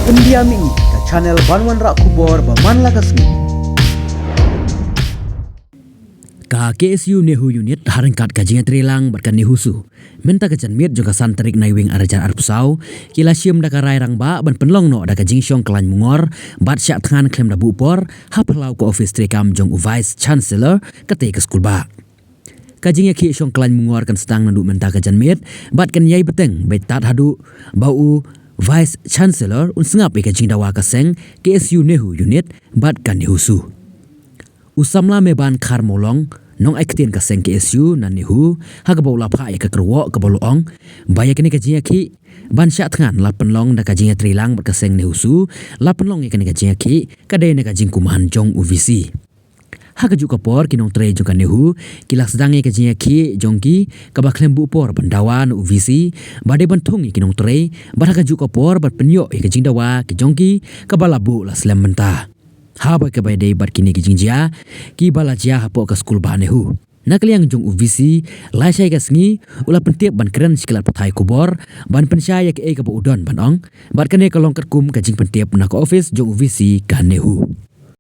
Pendiami ke channel Banwan Rak Kubor Baman Lagasmi. Ka KSU Nehu unit harengkat kajingan trilang berkan nehusu. Menta kajan miet juga santerik naiwing arajar arpsau. Kila siam daka rai rang ba ban penlong no daka jing syong kelan mungor. Bat syak tangan klem da bupor. Hapelau ke office trikam jong Vice Chancellor kate ke skul ba. Kajingnya ki syong kelan mungor kan setang nanduk menta kajan miet. Bat kan yai beteng bet tat hadu bau Vice Chancellor un sengap kajing dawa kaseng KSU Nehu unit bat kan nehusu. Usamla meban khar molong nong aiktin ka seng KSU nan nihu hagabau la pha ka kerwo ka bolong baya kini kajia ki ban sya thangan la penlong da kajia trilang ber ka seng nihusu la penlong kini kajia ki kadai na kajing kumahan jong UVC hagaju ka por kinong tre jong ka nihu kilak sedang kajia ki jongki ka baklem bu por bandawan UVC bade bantung kinong tre baragaju ka por bar penyo kajing dawa ki jongki ka balabu la slam mentah haba ke bai dei bar kini kijing jia ki bala jia hapo ka skul ba nehu nakliang jong UVC lai sai ka sngi ula pentiap ban keren sikilat pathai kubor ban pensyaya ke ka udon ban ong bar kane ka longkat kum ka jing pentiap na ka office jong UVC ka nehu.